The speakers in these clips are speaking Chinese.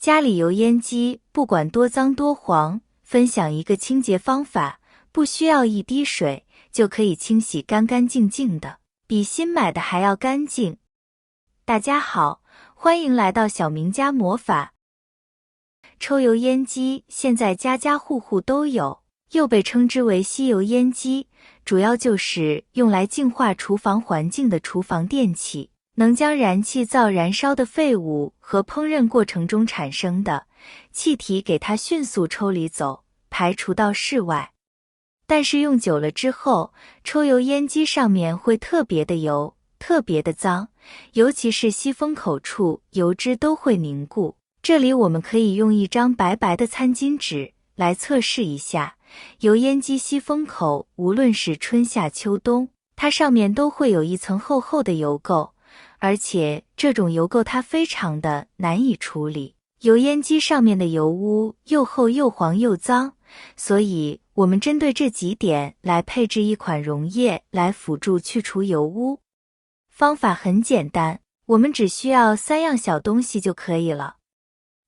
家里油烟机不管多脏多黄，分享一个清洁方法，不需要一滴水就可以清洗干干净净的，比新买的还要干净。大家好，欢迎来到小明家魔法。抽油烟机现在家家户户都有，又被称之为吸油烟机，主要就是用来净化厨房环境的厨房电器，能将燃气灶燃烧的废物和烹饪过程中产生的气体给它迅速抽离走，排除到室外。但是用久了之后，抽油烟机上面会特别的油，特别的脏，尤其是吸风口处油脂都会凝固。这里我们可以用一张白白的餐巾纸来测试一下，油烟机吸风口无论是春夏秋冬，它上面都会有一层厚厚的油垢，而且这种油垢它非常的难以处理。油烟机上面的油污又厚又黄又脏，所以我们针对这几点来配置一款溶液来辅助去除油污。方法很简单，我们只需要3样小东西就可以了。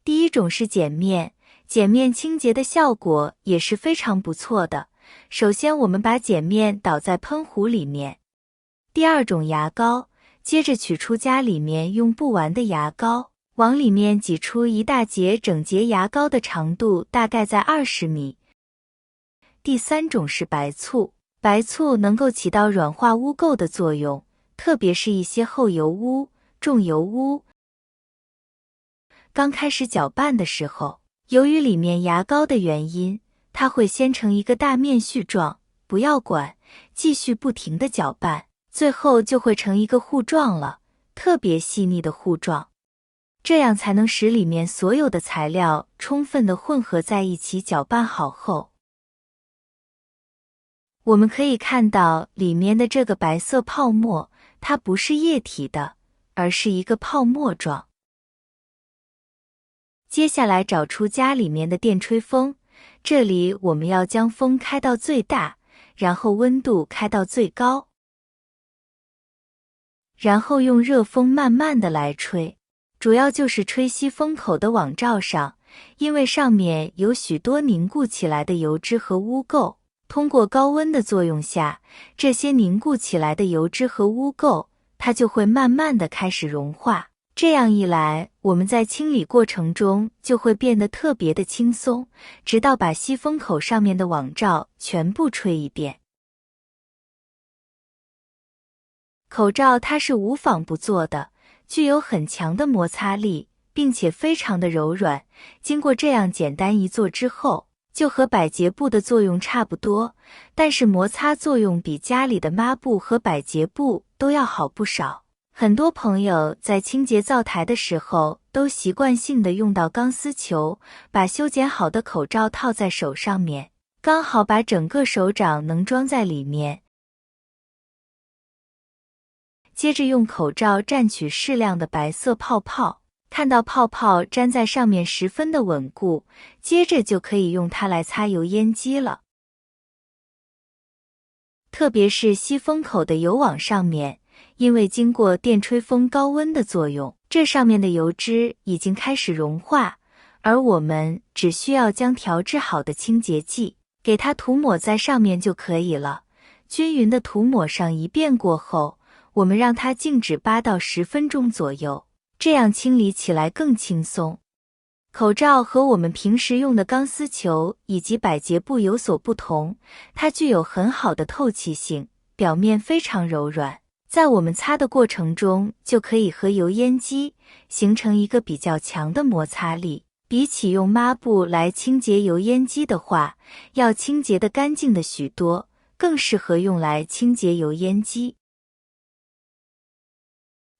第一种是碱面，碱面清洁的效果也是非常不错的。首先我们把碱面倒在喷壶里面。第二种牙膏，接着取出家里面用不完的牙膏，往里面挤出一大截整洁牙膏的长度大概在20米。第三种是白醋，白醋能够起到软化污垢的作用，特别是一些厚油污、重油污。刚开始搅拌的时候，由于里面牙膏的原因，它会先成一个大面絮状，不要管，继续不停地搅拌，最后就会成一个糊状了，特别细腻的糊状。这样才能使里面所有的材料充分地混合在一起，搅拌好后。我们可以看到里面的这个白色泡沫，它不是液体的，而是一个泡沫状。接下来找出家里面的电吹风，这里我们要将风开到最大，然后温度开到最高，然后用热风慢慢的来吹，主要就是吹吸风口的网罩上，因为上面有许多凝固起来的油脂和污垢，通过高温的作用下，这些凝固起来的油脂和污垢，它就会慢慢的开始融化。这样一来，我们在清理过程中就会变得特别的轻松，直到把吸风口上面的网罩全部吹一遍。口罩它是无纺布做的，具有很强的摩擦力，并且非常的柔软。经过这样简单一做之后，就和百洁布的作用差不多，但是摩擦作用比家里的抹布和百洁布都要好不少。很多朋友在清洁灶台的时候，都习惯性的用到钢丝球，把修剪好的口罩套在手上面，刚好把整个手掌能装在里面。接着用口罩蘸取适量的白色泡泡，看到泡泡粘在上面十分的稳固，接着就可以用它来擦油烟机了。特别是吸风口的油网上面，因为经过电吹风高温的作用，这上面的油脂已经开始融化，而我们只需要将调制好的清洁剂给它涂抹在上面就可以了。均匀的涂抹上一遍过后，我们让它静止8到10分钟左右，这样清理起来更轻松。口罩和我们平时用的钢丝球以及百洁布有所不同，它具有很好的透气性，表面非常柔软，在我们擦的过程中就可以和油烟机形成一个比较强的摩擦力。比起用抹布来清洁油烟机的话，要清洁得干净的许多，更适合用来清洁油烟机。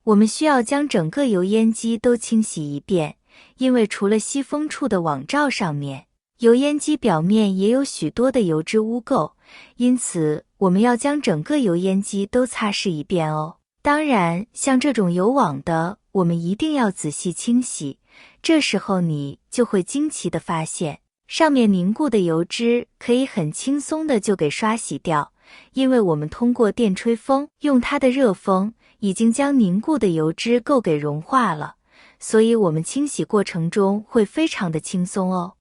我们需要将整个油烟机都清洗一遍，因为除了吸风处的网罩上面，油烟机表面也有许多的油脂污垢，因此我们要将整个油烟机都擦拭一遍哦。当然，像这种有网的，我们一定要仔细清洗，这时候你就会惊奇地发现，上面凝固的油脂可以很轻松地就给刷洗掉，因为我们通过电吹风，用它的热风已经将凝固的油脂垢给融化了，所以我们清洗过程中会非常的轻松哦。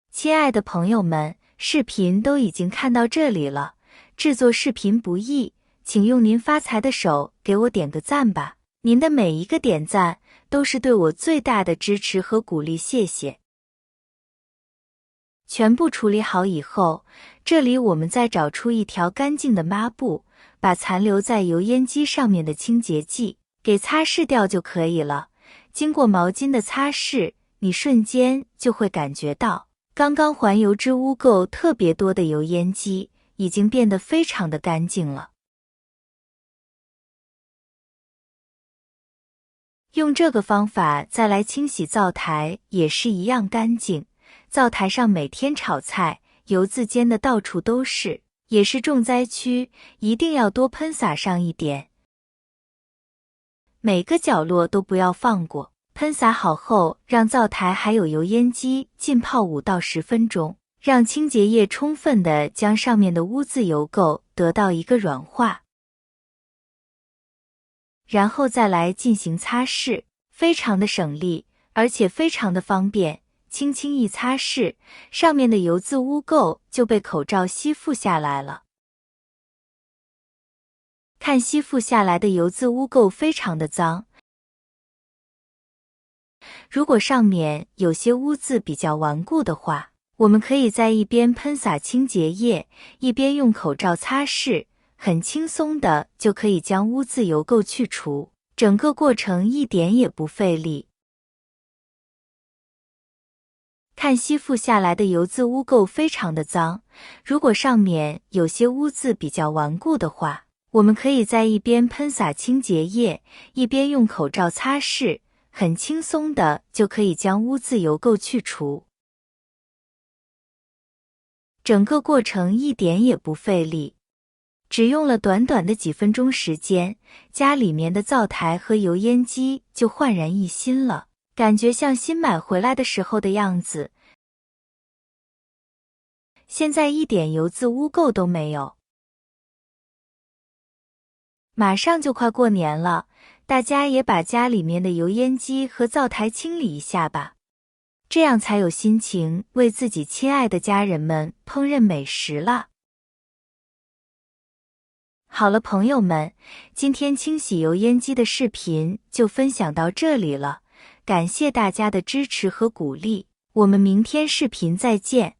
亲爱的朋友们，视频都已经看到这里了，制作视频不易，请用您发财的手给我点个赞吧。您的每一个点赞都是对我最大的支持和鼓励，谢谢。全部处理好以后，这里我们再找出一条干净的抹布，把残留在油烟机上面的清洁剂给擦拭掉就可以了。经过毛巾的擦拭，你瞬间就会感觉到，刚刚环油脂污垢特别多的油烟机已经变得非常的干净了。用这个方法再来清洗灶台也是一样干净。灶台上每天炒菜，油渍煎的到处都是，也是重灾区，一定要多喷洒上一点。每个角落都不要放过。喷洒好后，让灶台还有油烟机浸泡5到10分钟，让清洁液充分的将上面的污渍油垢得到一个软化。然后再来进行擦拭，非常的省力，而且非常的方便。轻轻一擦拭，上面的油渍污垢就被口罩吸附下来了。看吸附下来的油渍污垢非常的脏。如果上面有些污渍比较顽固的话，我们可以在一边喷洒清洁液，一边用口罩擦拭，很轻松的就可以将污渍油垢去除，整个过程一点也不费力。看吸附下来的油渍污垢非常的脏，如果上面有些污渍比较顽固的话，我们可以在一边喷洒清洁液，一边用口罩擦拭，很轻松的就可以将污渍油垢去除。整个过程一点也不费力，只用了短短的几分钟时间，家里面的灶台和油烟机就焕然一新了，感觉像新买回来的时候的样子。现在一点油渍污垢都没有。马上就快过年了，大家也把家里面的油烟机和灶台清理一下吧，这样才有心情为自己亲爱的家人们烹饪美食了。好了，朋友们，今天清洗油烟机的视频就分享到这里了，感谢大家的支持和鼓励，我们明天视频再见。